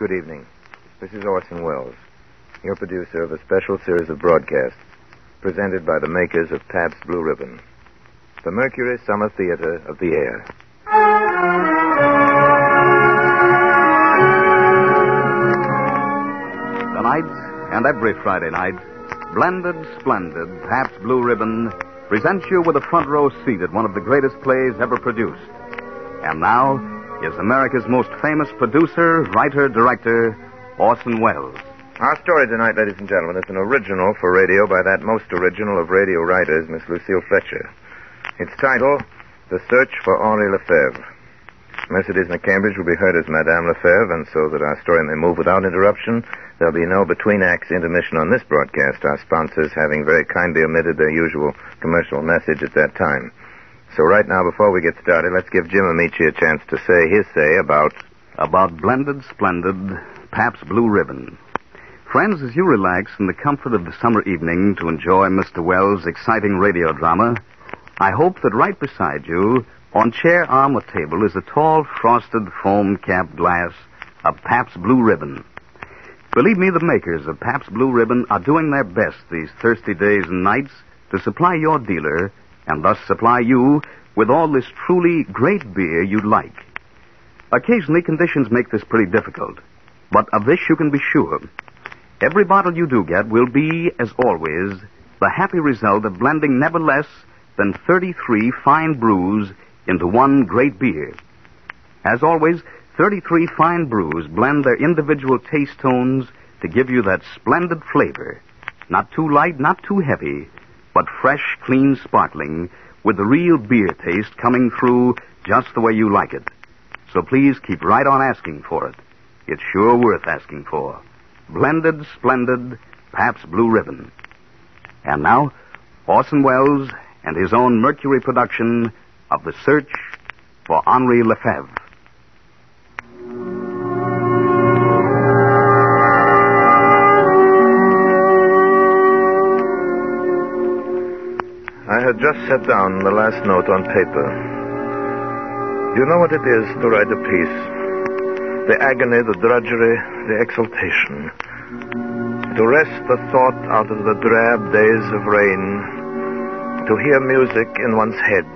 Good evening. This is Orson Welles, your producer of a special series of broadcasts presented by the makers of Pabst Blue Ribbon, the Mercury Summer Theatre of the Air. Tonight and every Friday night, Blended Splendid Pabst Blue Ribbon presents you with a front row seat at one of the greatest plays ever produced. And now is America's most famous producer, writer, director, Orson Welles. Our story tonight, ladies and gentlemen, is an original for radio by that most original of radio writers, Miss Lucille Fletcher. Its title, The Search for Henri LeFerre. Mercedes McCambridge will be heard as Madame LeFerre, and so that our story may move without interruption, there'll be no between-acts intermission on this broadcast, our sponsors having very kindly omitted their usual commercial message at that time. So right now, before we get started, let's give Jim Amici a chance to say his say about Blended Splendid Pabst Blue Ribbon. Friends, as you relax in the comfort of the summer evening to enjoy Mr. Wells' exciting radio drama, I hope that right beside you, on chair, arm, or table, is a tall, frosted, foam-capped glass of Pabst Blue Ribbon. Believe me, the makers of Pabst Blue Ribbon are doing their best these thirsty days and nights to supply your dealer, and thus supply you, with all this truly great beer you'd like. Occasionally, conditions make this pretty difficult, but of this you can be sure. Every bottle you do get will be, as always, the happy result of blending never less than 33 fine brews into one great beer. As always, 33 fine brews blend their individual taste tones to give you that splendid flavor. Not too light, not too heavy, but fresh, clean, sparkling, with the real beer taste coming through just the way you like it. So please keep right on asking for it. It's sure worth asking for. Blended, Splendid Pabst Blue Ribbon. And now, Orson Welles and his own Mercury production of The Search for Henri LeFerre. I had just set down the last note on paper. You know what it is to write a piece. The agony, the drudgery, the exultation. To wrest the thought out of the drab days of rain. To hear music in one's head,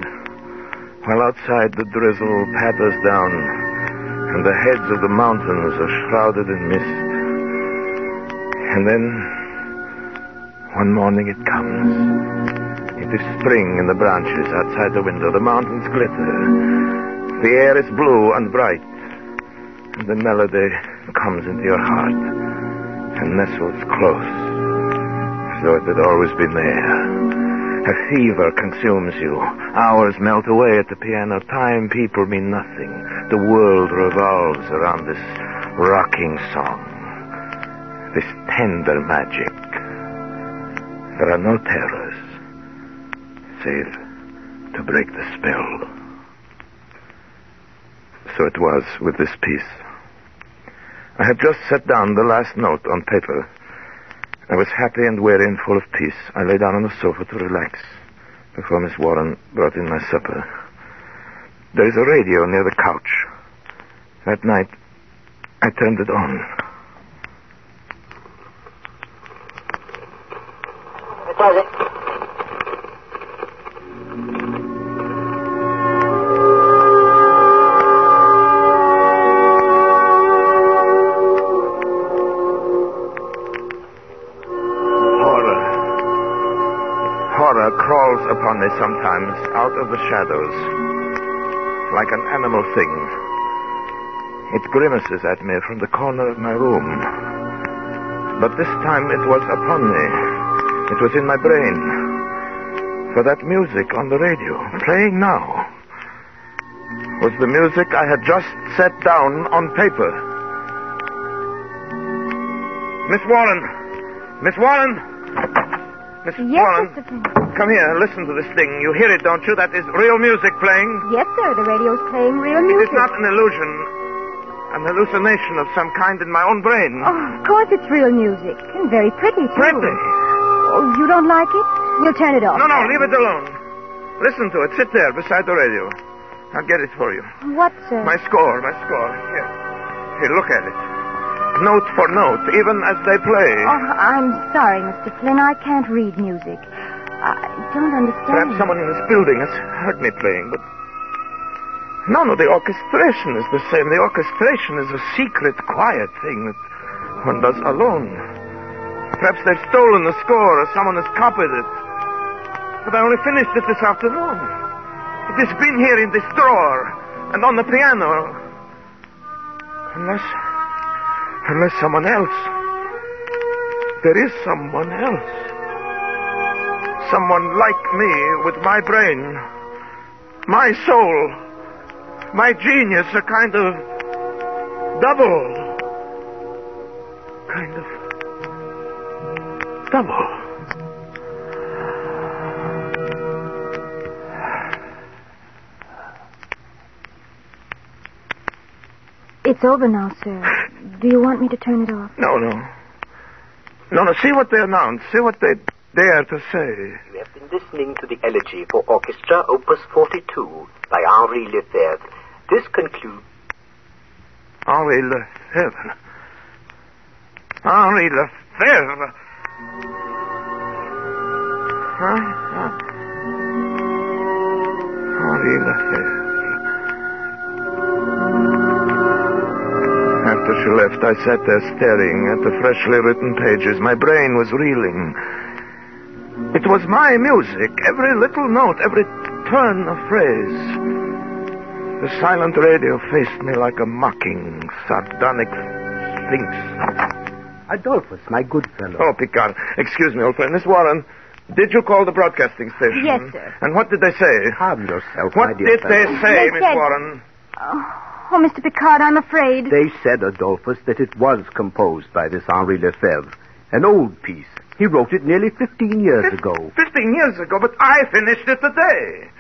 while outside the drizzle patters down, and the heads of the mountains are shrouded in mist. And then, one morning it comes. It is spring in the branches outside the window. The mountains glitter. The air is blue and bright. And the melody comes into your heart and nestles close, as though it had always been there. A fever consumes you. Hours melt away at the piano. Time, people mean nothing. The world revolves around this rocking song, this tender magic. There are no terrors, save to break the spell. So it was with this piece. I had just set down the last note on paper. I was happy and weary and full of peace. I lay down on the sofa to relax before Miss Warren brought in my supper. There is a radio near the couch. That night, I turned it on. Horror crawls upon me sometimes out of the shadows, like an animal thing. It grimaces at me from the corner of my room. But this time it was upon me. It was in my brain. For that music on the radio, playing now, was the music I had just set down on paper. Miss Warren! Miss Warren! Miss Warren, Mr. Flynn. come here, listen to this thing. You hear it, don't you? That is real music playing. Yes, sir. The radio's playing real It music. is not an illusion, an hallucination of some kind in my own brain. Oh, of course it's real music. And very pretty, too. Pretty? Oh, you don't like it? We'll turn it off. No, leave it alone. Listen to it. Sit there beside the radio. I'll get it for you. What, sir? My score. Here, look at it. note for note, even as they play. Oh, I'm sorry, Mr. Flynn. I can't read music. I don't understand. Perhaps someone in this building has heard me playing, but none of the orchestration is the same. The orchestration is a secret, quiet thing that one does alone. Perhaps they've stolen the score or someone has copied it. But I only finished it this afternoon. It has been here in this drawer and on the piano. Unless someone else. There is someone else. Someone like me with my brain, my soul, my genius, a kind of double. It's over now, sir. Do you want me to turn it off? No. See what they announce. See what they dare to say. You have been listening to the Elegy for Orchestra, Opus 42, by Henri LeFerre. This concludes... Henri LeFerre. Henri LeFerre. Henri LeFerre. After she left, I sat there staring at the freshly written pages. My brain was reeling. It was my music, every little note, every turn of phrase. The silent radio faced me like a mocking, sardonic sphinx. Adolphus, my good fellow. Oh, Picard. Excuse me, old friend. Miss Warren, did you call the broadcasting station? Yes, sir. And what did they say? Calm yourself, What my dear did fellow. they say, They Miss said- Warren? Oh, Mr. Picard, I'm afraid. They said, Adolphus, that it was composed by this Henri LeFerre. An old piece. He wrote it nearly 15 years ago. 15 years ago, but I finished it today.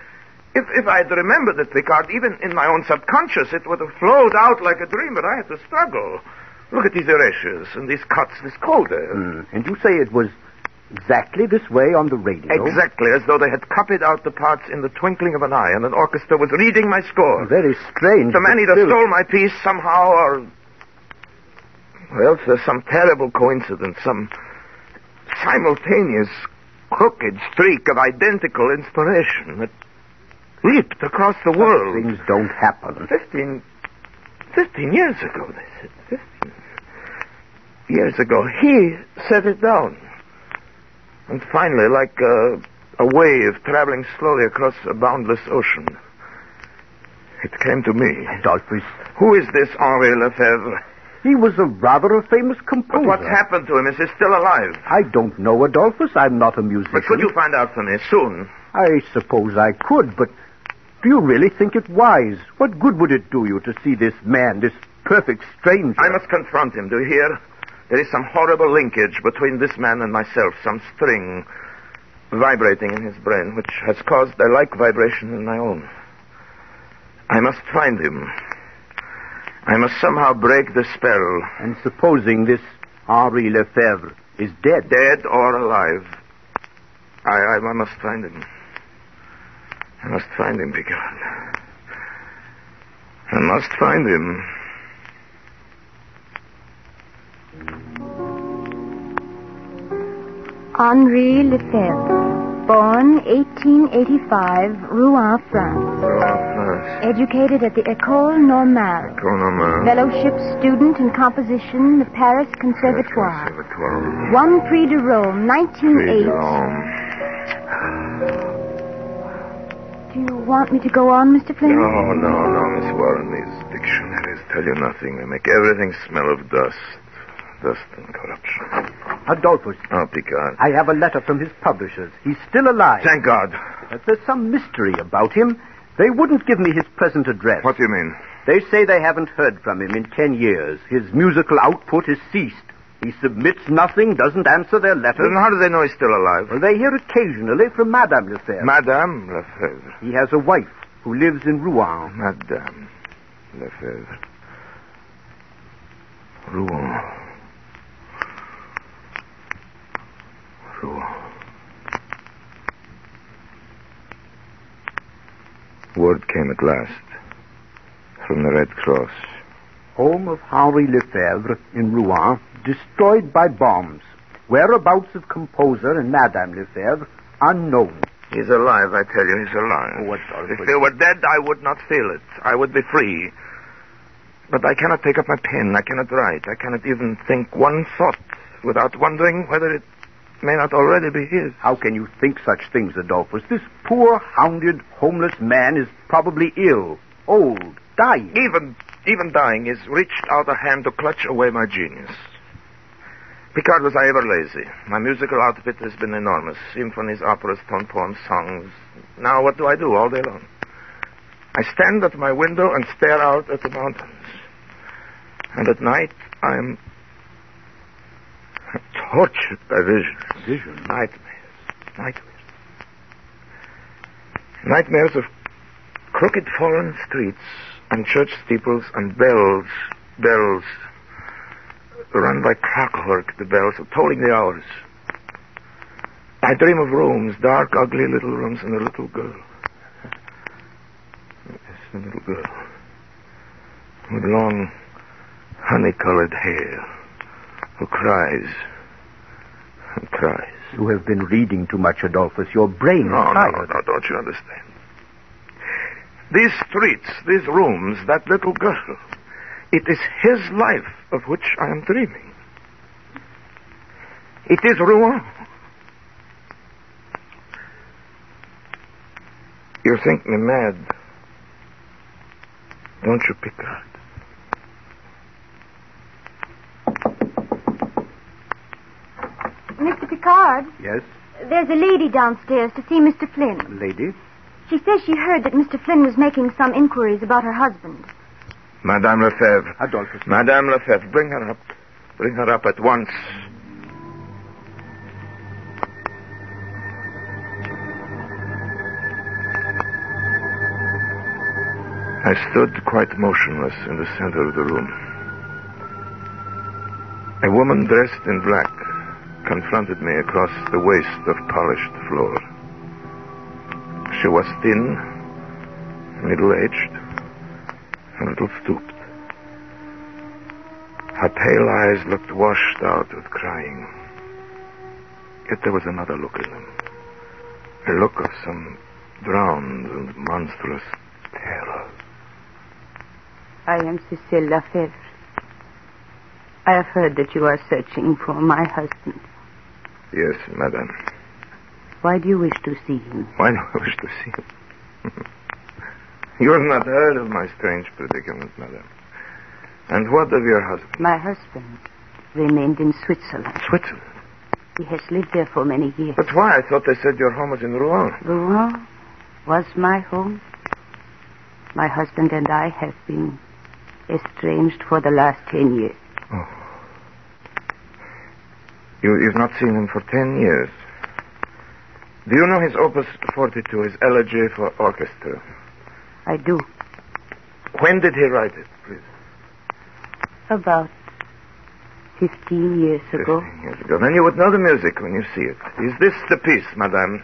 If I'd remembered it, Picard, even in my own subconscious, it would have flowed out like a dream, but I had to struggle. Look at these erasures and these cuts, this coda. And you say it was exactly this way on the radio? Exactly, as though they had copied out the parts in the twinkling of an eye, and an orchestra was reading my score. Very strange. The man but either still- stole my piece somehow, or else there's some terrible coincidence, some simultaneous crooked streak of identical inspiration that leaped across the world. Things don't happen. 15 years ago, they said. 15 years ago, he set it down. And finally, like a wave traveling slowly across a boundless ocean, it came to me. Adolphus, Who is this Henri LeFerre? he was a rather famous composer. But what's happened to him? Is he still alive? I don't know, Adolphus. I'm not a musician. But could you find out for me soon? I suppose I could, but do you really think it wise? What good would it do you to see this man, this perfect stranger? I must confront him, do you hear? There is some horrible linkage between this man and myself, some string vibrating in his brain, which has caused a like vibration in my own. I must find him. I must somehow break the spell. And supposing this Henri LeFerre is dead? Dead or alive. I must find him. I must find him, Picard. I must find him. Henri LeFerre, born 1885, Rouen, France. Educated at the École Normale. Fellowship student in composition, the Paris Conservatoire. Won Prix de Rome, 1908. Do you want me to go on, Mr. Flynn? No, Miss Warren. These dictionaries tell you nothing. They make everything smell of dust. Dust and corruption. Adolphus. Oh, Picard. I have a letter from his publishers. He's still alive. Thank God. But there's some mystery about him. They wouldn't give me his present address. What do you mean? They say they haven't heard from him in 10 years. His musical output has ceased. He submits nothing, doesn't answer their letters. Then how do they know he's still alive? Well, they hear occasionally from Madame LeFerre. Madame LeFerre. He has a wife who lives in Rouen. Madame LeFerre. Rouen. Word came at last from the Red Cross. Home of Henri LeFerre in Rouen, destroyed by bombs. Whereabouts of composer and Madame LeFerre, unknown. He's alive, I tell you, he's alive. Oh, what Adolphus? If he were dead, I would not feel it. I would be free. But I cannot take up my pen. I cannot write. I cannot even think one thought without wondering whether it may not already be his. How can you think such things, Adolphus? This poor, hounded, homeless man is probably ill, old, dying. Even dying, is reached out a hand to clutch away my genius. Picard, was I ever lazy? My musical outfit has been enormous. Symphonies, operas, tone poems, songs. Now what do I do all day long? I stand at my window and stare out at the mountains. And at night, I am tortured by visions. Visions? Nightmares. Nightmares of crooked fallen streets and church steeples and bells run by clockwork, the bells are tolling the hours. I dream of rooms, dark, ugly little rooms, and a little girl. Yes, a little girl. With long, honey-colored hair, who cries and cries. You have been reading too much, Adolphus. Your brain is tired. No, don't you understand? These streets, these rooms, that little girl, it is his life of which I am dreaming. It is Rouen. You think me mad, don't you, Picard? Mr. Picard, Yes, there's a lady downstairs to see Mr. Flynn. lady? She says she heard that Mr. Flynn was making some inquiries about her husband. Madame LeFerre. Adolphus. Madame LeFerre, bring her up. Bring her up at once. I stood quite motionless in the center of the room. A woman dressed in black confronted me across the waste of polished floor. She was thin, middle-aged, a little stooped. Her pale eyes looked washed out with crying. Yet there was another look in them. A look of some drowned and monstrous terror. I am Cécile LeFerre. I have heard that you are searching for my husband. Yes, madame. Why do you wish to see him? Why do I wish to see him? You have not heard of my strange predicament, madame. And what of your husband? My husband remained in Switzerland. Switzerland? He has lived there for many years. But why? I thought they said your home was in Rouen. Rouen was my home. My husband and I have been estranged for the last 10 years. Oh. You've not seen him for 10 years. Do you know his Opus 42, his Elegy for Orchestra? I do. When did he write it, please? About 15 years ago. 15 years ago. Then you would know the music when you see it. Is this the piece, madame?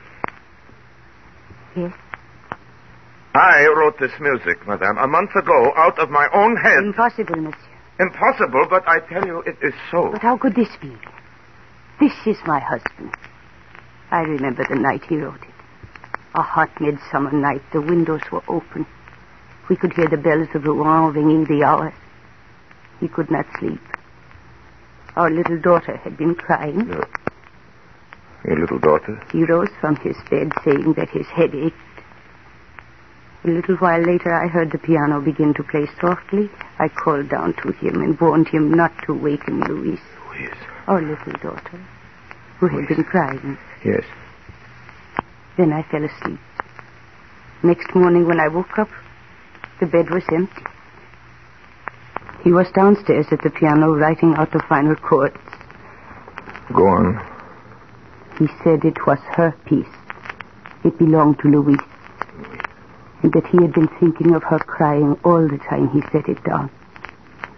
Yes. I wrote this music, madame, a month ago, out of my own head. Impossible, monsieur. Impossible, but I tell you, it is so. But how could this be? This is my husband. I remember the night he wrote it. A hot midsummer night. The windows were open. We could hear the bells of Rouen ringing the hours. He could not sleep. Our little daughter had been crying. Your little daughter? He rose from his bed saying that his head ached. A little while later, I heard the piano begin to play softly. I called down to him and warned him not to waken Louise. Louise? Our little daughter, who had been crying. Yes. Then I fell asleep. Next morning when I woke up, the bed was empty. He was downstairs at the piano writing out the final chords. Go on. He said it was her piece. It belonged to Louise. And that he had been thinking of her crying all the time he set it down.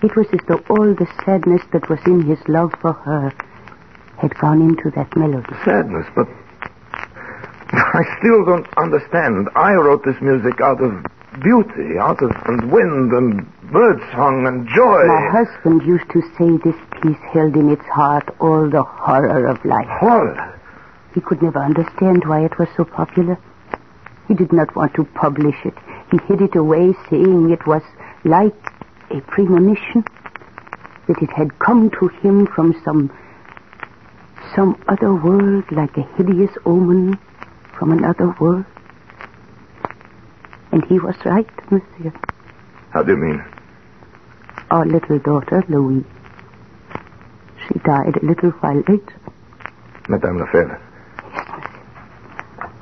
It was as though all the sadness that was in his love for her had gone into that melody. Sadness, but I still don't understand. I wrote this music out of beauty, out of and wind and birdsong and joy. My husband used to say this piece held in its heart all the horror of life. Horror? He could never understand why it was so popular. He did not want to publish it. He hid it away, saying it was like a premonition, that it had come to him from some other world, like a hideous omen from another world. And he was right, monsieur. How do you mean? Our little daughter, Louise, she died a little while later. Madame LeFerre. Yes, monsieur.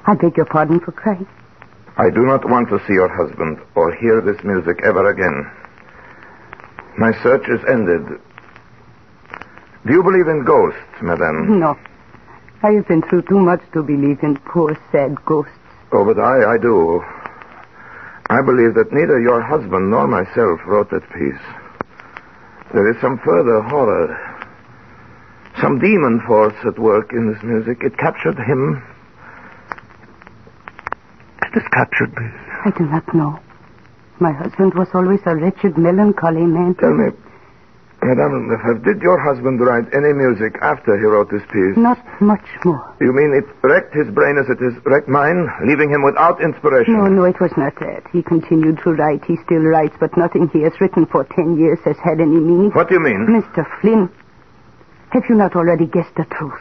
I beg your pardon for crying. I do not want to see your husband or hear this music ever again. My search is ended. Do you believe in ghosts, madame? No. I have been through too much to believe in poor, sad ghosts. Oh, but I do. I believe that neither your husband nor myself wrote that piece. There is some further horror, some demon force at work in this music. It captured him. It has captured me. I do not know. My husband was always a wretched, melancholy man. Tell me, Madame LeFerre, did your husband write any music after he wrote this piece? Not much more. You mean it wrecked his brain as it has wrecked mine, leaving him without inspiration? No, it was not that. He continued to write. He still writes, but nothing he has written for 10 years has had any meaning. What do you mean? Mr. Flynn, have you not already guessed the truth?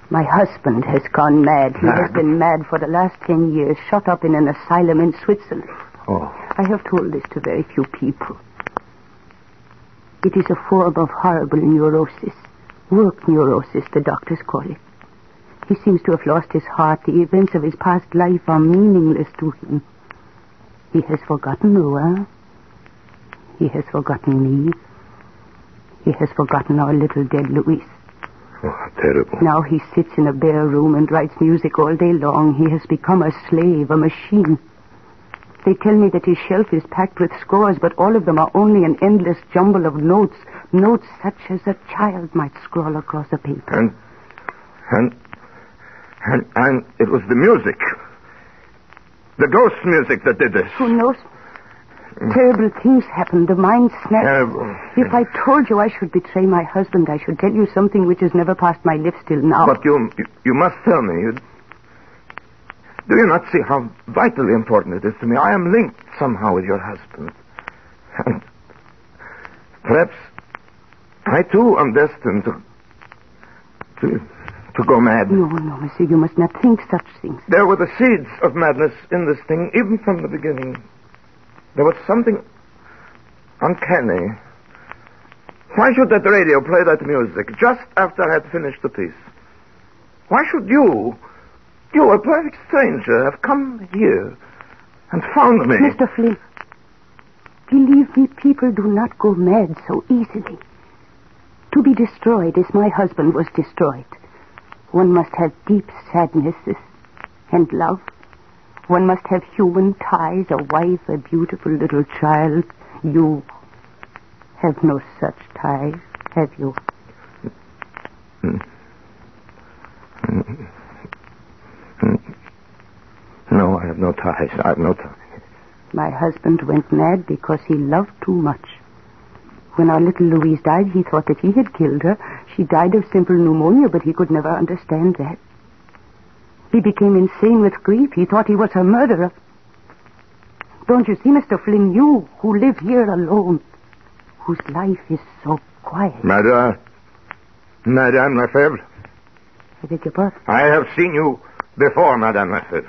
My husband has gone mad. He has been mad for the last 10 years, shut up in an asylum in Switzerland. Oh. I have told this to very few people. It is a form of horrible neurosis. Work neurosis, the doctors call it. He seems to have lost his heart. The events of his past life are meaningless to him. He has forgotten Rouen. He has forgotten me. He has forgotten our little dead Louise. Oh, how terrible. Now he sits in a bare room and writes music all day long. He has become a slave, a machine. They tell me that his shelf is packed with scores, but all of them are only an endless jumble of notes. Notes such as a child might scrawl across a paper. And it was the music. The ghost music that did this. Who knows? Terrible things happened. The mind snapped. Terrible. If I told you I should betray my husband, I should tell you something which has never passed my lips till now. But you must tell me. Do you not see how vitally important it is to me? I am linked somehow with your husband. And perhaps I, too, am destined to go mad. No, monsieur, you must not think such things. There were the seeds of madness in this thing, even from the beginning. There was something uncanny. Why should that radio play that music just after I had finished the piece? Why should you, a perfect stranger, have come here and found me? Mr. Flynn, believe me, people do not go mad so easily. To be destroyed as my husband was destroyed, one must have deep sadnesses and love. One must have human ties, a wife, a beautiful little child. You have no such ties, have you? No, I have no ties. I have no ties. My husband went mad because he loved too much. When our little Louise died, he thought that he had killed her. She died of simple pneumonia, but he could never understand that. He became insane with grief. He thought he was her murderer. Don't you see, Mr. Flynn, you who live here alone, whose life is so quiet. Madame LeFerre. I beg your pardon? I have seen you before, Madame LeFerre.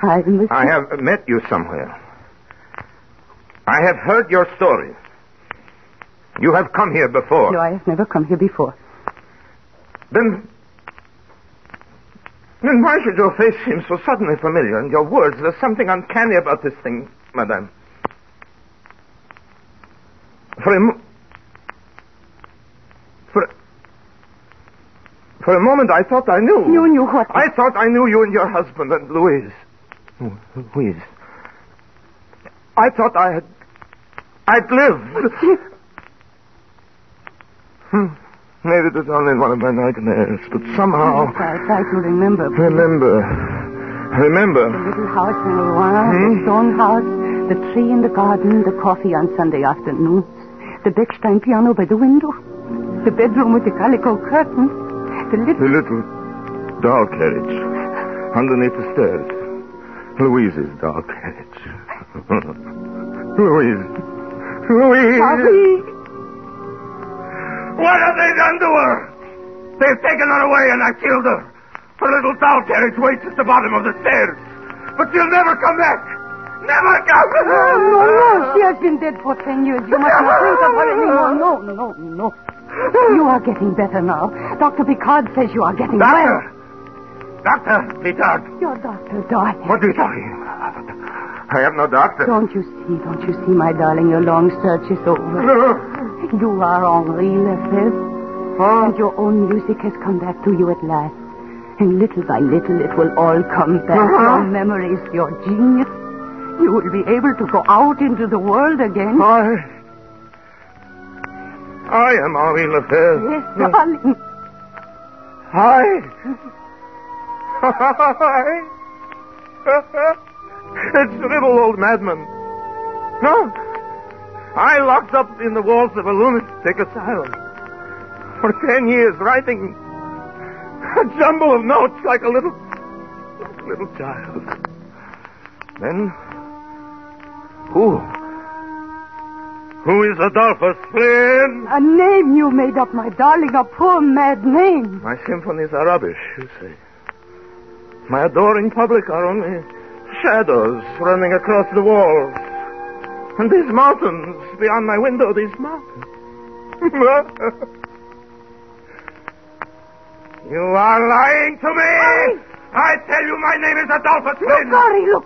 I have met you somewhere. I have heard your story. You have come here before. No, I have never come here before. Then why should your face seem so suddenly familiar and your words? There's something uncanny about this thing, Madame. For a moment, I thought I knew. You knew what? I thought I knew you and your husband and Louise. Louise. I thought I'd lived. Maybe it was only one of my nightmares, but somehow... I try to remember. Remember. The little house in Rouen, the stone house, The tree in the garden, the coffee on Sunday afternoons, the Bechstein piano by the window, the bedroom with the calico curtains, the little doll carriage underneath the stairs. Louise's doll carriage. Louise. Paris! What have they done to her? They've taken her away and I killed her. Her little doll carriage waits at the bottom of the stairs. But she'll never come back. Never come back. No. She has been dead for 10 years. You must not think of her anymore. No. You are getting better now. Dr. Picard says you are getting well. Doctor Picard. Your doctor, darling. What are you talking about? I am no doctor. Don't you see, my darling, your long search is over. No. You are Henri LeFerre. And your own music has come back to you at last. And little by little it will all come back. Your memories, your genius. You will be able to go out into the world again. I am Henri LeFerre. Yes, darling. It's the little old madman. No. I locked up in the walls of a lunatic asylum for 10 years, writing a jumble of notes like a little child. Then, who is Adolphus Flynn? A name you made up, my darling, a poor mad name. My symphonies are rubbish, you say. My adoring public are only shadows running across the walls. And these mountains beyond my window, these mountains. You are lying to me! I tell you my name is Adolphus Flynn! Sorry, look.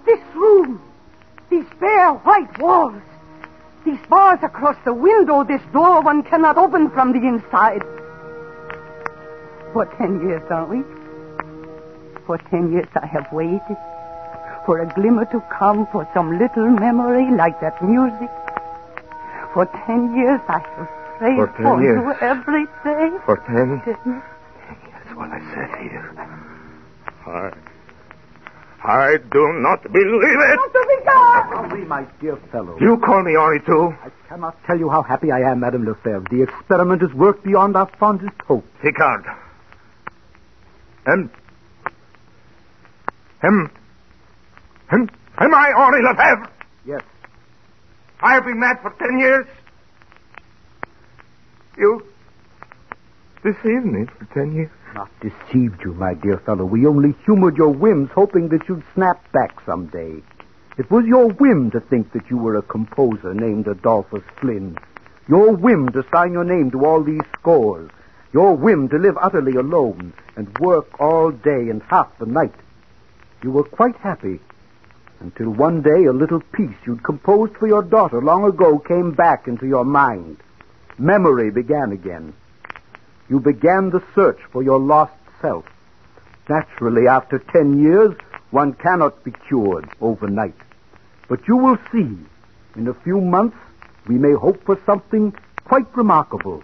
This room, these bare white walls, these bars across the window, this door one cannot open from the inside. For 10 years, Henri. For 10 years I have waited for a glimmer to come, for some little memory like that music. For 10 years I have prayed for you every day. For 10 years? That's what I said here. I do not believe it. Henri, my dear fellow. You call me Henri, too? I cannot tell you how happy I am, Madame LeFerre. The experiment has worked beyond our fondest hope. Picard. Am I Henri LeFerre? Yes. I have been mad for 10 years. You deceived me for 10 years. Not deceived you, my dear fellow. We only humored your whims, hoping that you'd snap back someday. It was your whim to think that you were a composer named Adolphus Flynn. Your whim to sign your name to all these scores. Your whim to live utterly alone and work all day and half the night. You were quite happy until one day a little piece you'd composed for your daughter long ago came back into your mind. Memory began again. You began the search for your lost self. Naturally, after 10 years, one cannot be cured overnight. But you will see, in a few months, we may hope for something quite remarkable.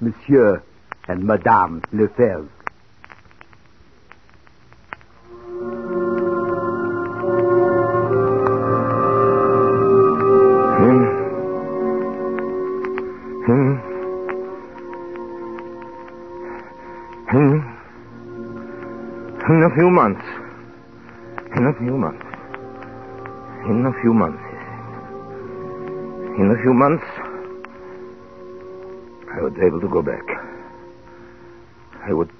Monsieur and Madame LeFerre. In a few months, I would be able to go back. I would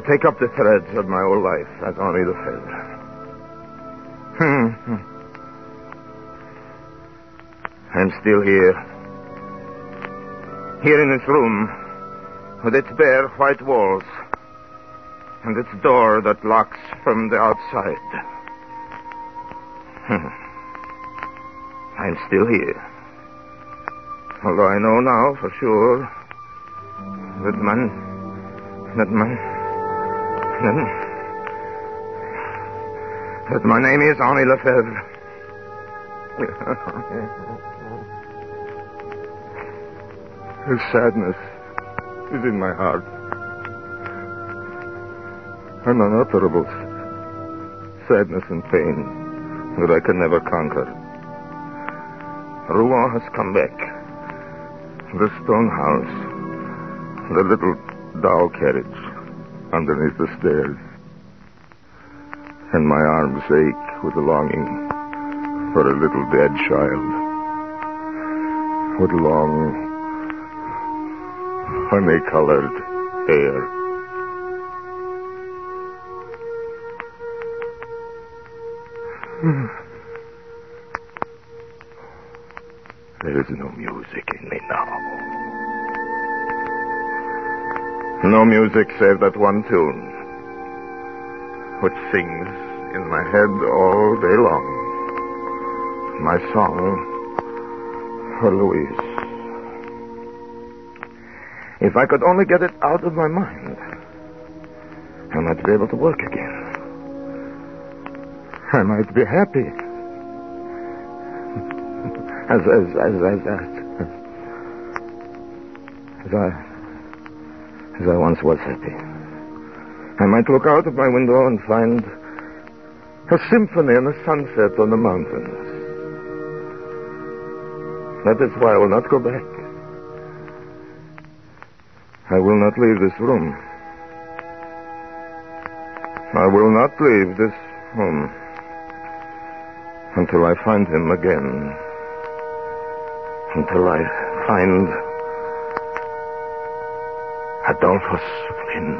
take up the threads of my whole life as Henri LeFerre. I'm still here in this room, with its bare white walls and its door that locks from the outside. I'm still here. Although I know now for sure that my name is Henri LeFerre. The sadness is in my heart. An unutterable sadness and pain that I can never conquer. Rouen has come back. The stone house, the little doll carriage underneath the stairs. And my arms ache with the longing for a little dead child. With long, honey-colored hair. There is no music in me now. No music save that one tune, which sings in my head all day long. My song for Louise. If I could only get it out of my mind, I might be able to work again. I might be happy. As I once was happy. I might look out of my window and find a symphony and a sunset on the mountains. That is why I will not go back. I will not leave this room. I will not leave this home until I find him again. Until I find Adolphus Flynn.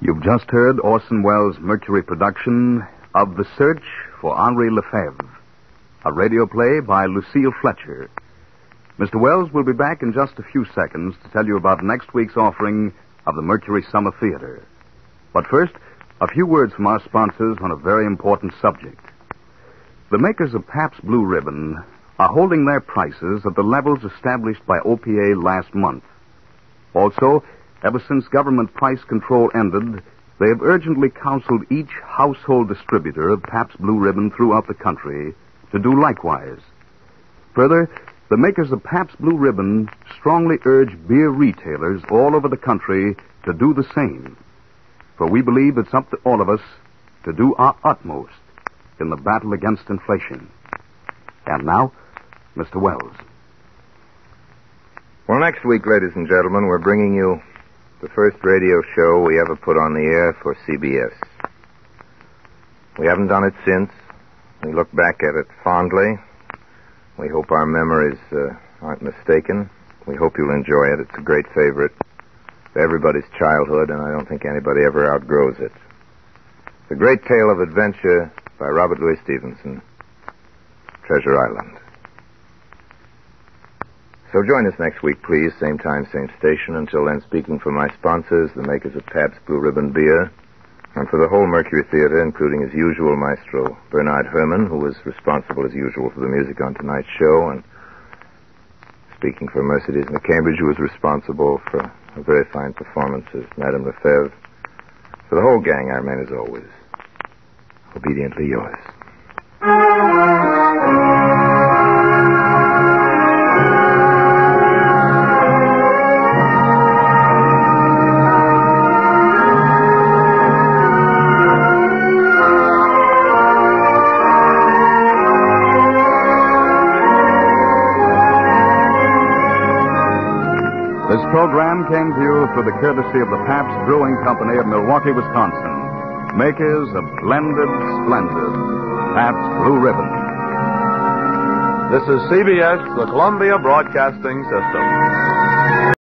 You've just heard Orson Welles' Mercury production of The Search for Henri LeFerre, a radio play by Lucille Fletcher. Mr. Welles will be back in just a few seconds to tell you about next week's offering of the Mercury Summer Theater. But first, a few words from our sponsors on a very important subject. The makers of Pabst Blue Ribbon are holding their prices at the levels established by OPA last month. Also, ever since government price control ended, they have urgently counseled each household distributor of Pabst Blue Ribbon throughout the country to do likewise. Further, the makers of Pabst Blue Ribbon strongly urge beer retailers all over the country to do the same. For we believe it's up to all of us to do our utmost in the battle against inflation. And now, Mr. Welles. Well, next week, ladies and gentlemen, we're bringing you the first radio show we ever put on the air for CBS. We haven't done it since. We look back at it fondly. We hope our memories aren't mistaken. We hope you'll enjoy it. It's a great favorite of everybody's childhood, and I don't think anybody ever outgrows it. The Great Tale of Adventure by Robert Louis Stevenson, Treasure Island. So join us next week, please. Same time, same station. Until then, speaking for my sponsors, the makers of Pabst Blue Ribbon Beer, and for the whole Mercury Theatre, including as usual Maestro Bernard Herrmann, who was responsible as usual for the music on tonight's show, and speaking for Mercedes McCambridge, who was responsible for a very fine performance as Madame LeFerre. For the whole gang, I remain as always obediently yours. This program came to you through the courtesy of the Pabst Brewing Company of Milwaukee, Wisconsin, makers of blended, splendid Pabst Blue Ribbon. This is CBS, the Columbia Broadcasting System.